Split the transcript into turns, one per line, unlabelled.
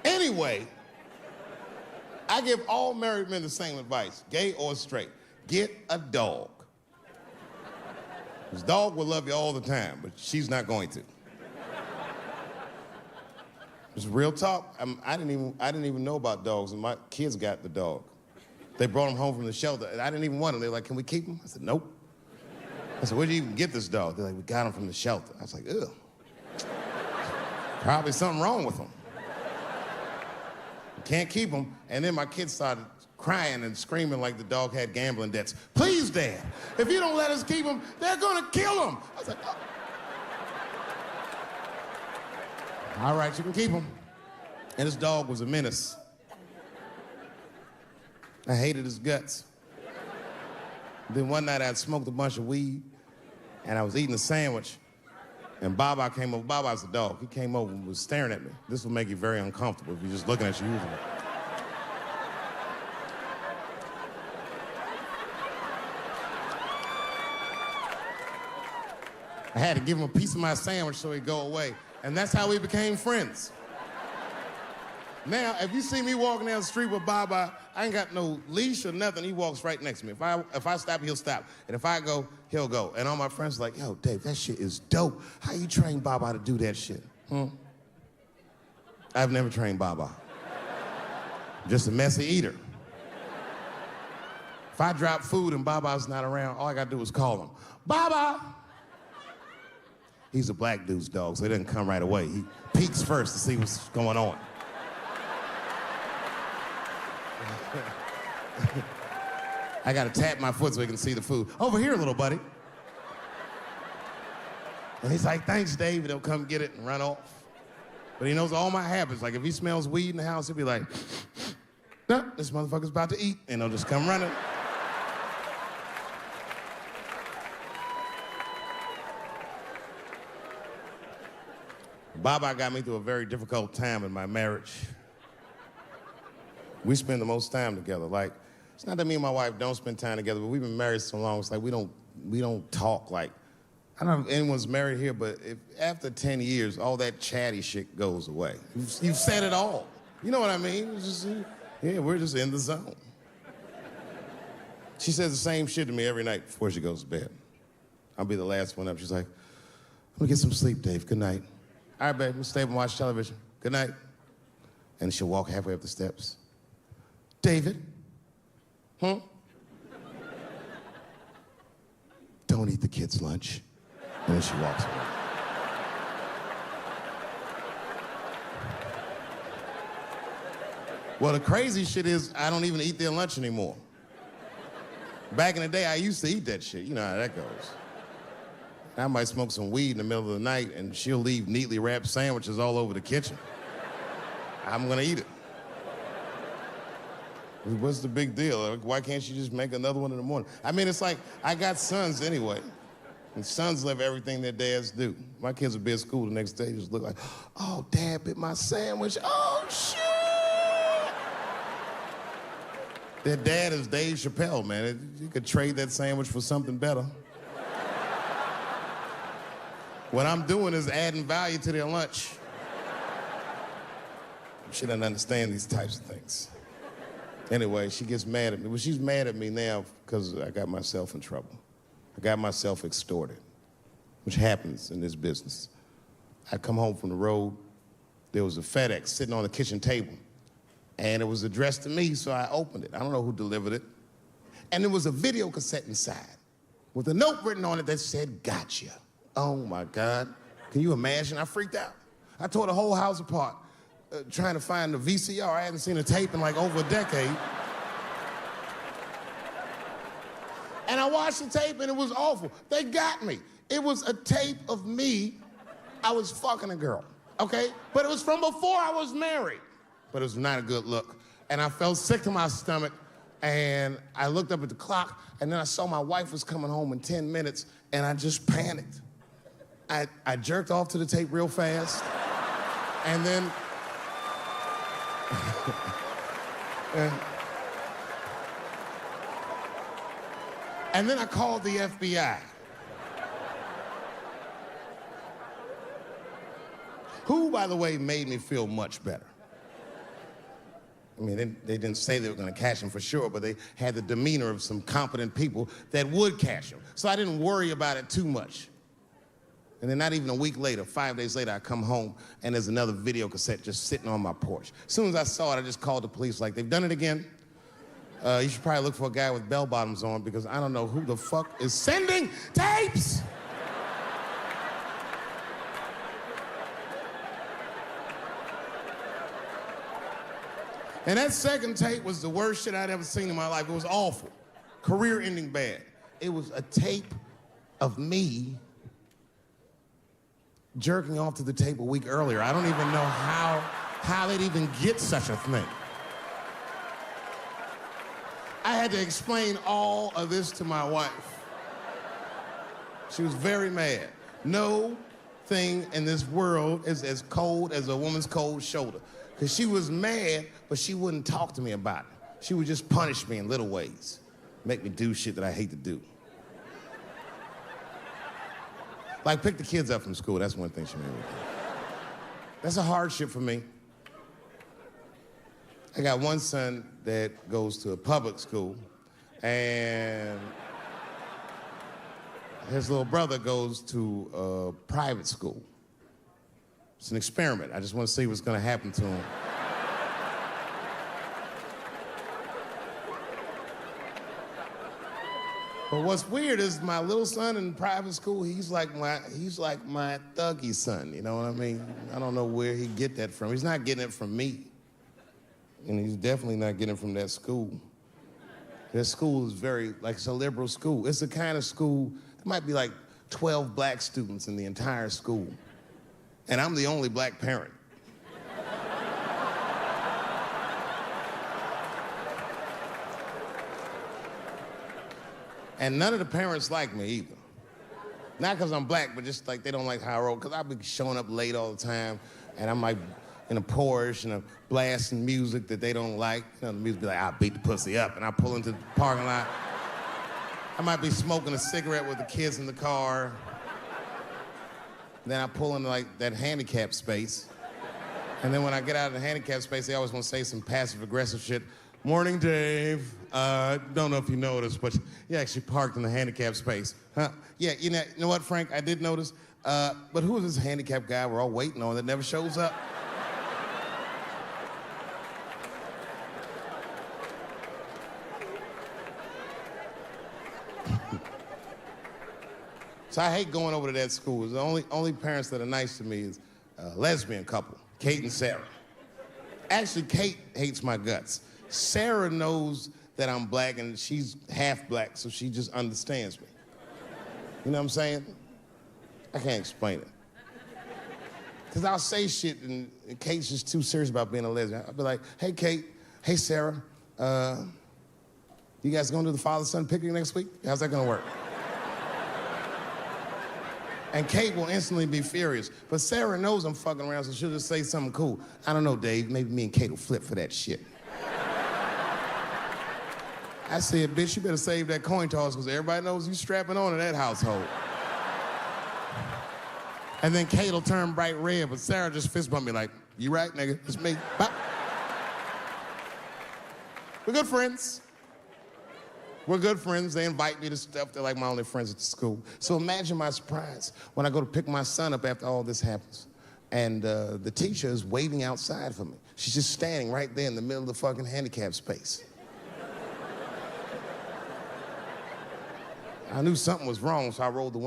Anyway, I give all married men the same advice, gay or straight. Get a dog. This dog will love you all the time, but she's not going to. It's real talk. I didn't even know about dogs, and my kids got the dog. They brought him home from the shelter, and I didn't even want him. They were like, "Can we keep him?" I said, "Nope." I said, "Where'd you even get this dog?" They're like, "We got him from the shelter." I was like, "Ugh." Probably something wrong with him. Can't keep him. And then my kids started crying and screaming like the dog had gambling debts. "Please, Dad, if you don't let us keep him, they're gonna kill him." I was like, "Oh." All right, you can keep him. And this dog was a menace. I hated his guts. Then one night I'd smoked a bunch of weed and I was eating a sandwich and Baba came over. Baba's the dog. He came over and was staring at me. This will make you very uncomfortable if you're just looking at you usually. I had to give him a piece of my sandwich so he'd go away. And that's how we became friends. Now, if you see me walking down the street with Baba, I ain't got no leash or nothing. He walks right next to me. If I stop, he'll stop. And if I go, he'll go. And all my friends are like, "Yo, Dave, that shit is dope. How you train Baba to do that shit?" I've never trained Baba. Just a messy eater. If I drop food and Baba's not around, all I gotta do is call him. "Baba!" He's a black dude's dog, so he doesn't come right away. He peeks first to see what's going on. I gotta tap my foot so he can see the food. "Over here, little buddy." And he's like, "Thanks, Dave." He'll come get it and run off. But he knows all my habits. Like if he smells weed in the house, he'll be like, "Nah, this motherfucker's about to eat." And he'll just come running. Baba got me through a very difficult time in my marriage. We spend the most time together. Like, it's not that me and my wife don't spend time together, but we've been married so long, it's like we don't talk like, I don't know if anyone's married here, but if after 10 years, all that chatty shit goes away. You've said it all. You know what I mean? It's just, yeah, we're just in the zone. She says the same shit to me every night before she goes to bed. I'll be the last one up. She's like, "I'm gonna get some sleep, Dave. Good night." "All right, babe, we'll stay up and watch television. Good night." And she'll walk halfway up the steps. "David? Don't eat the kids' lunch." And then she walks away. Well, the crazy shit is I don't even eat their lunch anymore. Back in the day, I used to eat that shit. You know how that goes. I might smoke some weed in the middle of the night and she'll leave neatly wrapped sandwiches all over the kitchen. I'm gonna eat it. What's the big deal? Why can't she just make another one in the morning? I mean, it's like, I got sons anyway. And sons love everything their dads do. My kids would be at school the next day, just look like, "Oh, Dad bit my sandwich. Oh, shit!" Their dad is Dave Chappelle, man. You could trade that sandwich for something better. What I'm doing is adding value to their lunch. She doesn't understand these types of things. Anyway, she gets mad at me. Well, she's mad at me now because I got myself in trouble. I got myself extorted, which happens in this business. I come home from the road, there was a FedEx sitting on the kitchen table, and it was addressed to me, so I opened it. I don't know who delivered it. And there was a video cassette inside with a note written on it that said, "Gotcha." Oh my God. Can you imagine? I freaked out. I tore the whole house apart trying to find the VCR. I hadn't seen a tape in like over a decade. And I watched the tape and it was awful. They got me. It was a tape of me. I was fucking a girl, okay? But it was from before I was married. But it was not a good look. And I felt sick to my stomach and I looked up at the clock and then I saw my wife was coming home in 10 minutes and I just panicked. I jerked off to the tape real fast and then and then I called the FBI. Who, by the way, made me feel much better. I mean, they didn't say they were gonna catch him for sure, but they had the demeanor of some competent people that would catch him. So I didn't worry about it too much. And then not even a week later, 5 days later, I come home and there's another video cassette just sitting on my porch. As soon as I saw it, I just called the police like, they've done it again. You should probably look for a guy with bell bottoms on because I don't know who the fuck is sending tapes. And that second tape was the worst shit I'd ever seen in my life. It was awful. Career-ending bad. It was a tape of me jerking off to the tape a week earlier. I don't even know how they'd even get such a thing. I had to explain all of this to my wife. She was very mad. No thing in this world is as cold as a woman's cold shoulder. Because she was mad, but she wouldn't talk to me about it. She would just punish me in little ways. Make me do shit that I hate to do. Like pick the kids up from school, that's one thing she made me do. That's a hardship for me. I got one son that goes to a public school, and his little brother goes to a private school. It's an experiment. I just want to see what's going to happen to him. But what's weird is my little son in private school, he's like my thuggy son, you know what I mean? I don't know where he get that from. He's not getting it from me. And he's definitely not getting it from that school. That school is very, like, it's a liberal school. It's the kind of school, there might be like 12 black students in the entire school. And I'm the only black parent. And none of the parents like me either. Not because I'm black, but just like they don't like how I roll. Because I be showing up late all the time, and I'm like in a Porsche and I'm blasting music that they don't like. You know, the music be like, I'll beat the pussy up, and I pull into the parking lot. I might be smoking a cigarette with the kids in the car. Then I pull into like that handicap space. And then when I get out of the handicap space, they always want to say some passive-aggressive shit. Morning, Dave. Don't know if you noticed, but you actually parked in the handicap space. Huh? Yeah, you know what, Frank? I did notice. But who is this handicap guy we're all waiting on that never shows up? So I hate going over to that school. The only parents that are nice to me is a lesbian couple, Kate and Sarah. Actually, Kate hates my guts. Sarah knows that I'm black and she's half black, so she just understands me. You know what I'm saying? I can't explain it. Because I'll say shit and Kate's just too serious about being a lesbian. I'll be like, hey, Kate, hey, Sarah, you guys going to the father-son picnic next week? How's that gonna work? And Kate will instantly be furious. But Sarah knows I'm fucking around, so she'll just say something cool. I don't know, Dave, maybe me and Kate will flip for that shit. I said, bitch, you better save that coin toss because everybody knows you strapping on in that household. And then Kate will turn bright red, but Sarah just fist bump me like, you right, nigga, it's me. Bye. We're good friends. We're good friends. They invite me to stuff. They're like my only friends at the school. So imagine my surprise when I go to pick my son up after all this happens. And the teacher is waiting outside for me. She's just standing right there in the middle of the fucking handicap space. I knew something was wrong, so I rolled the window.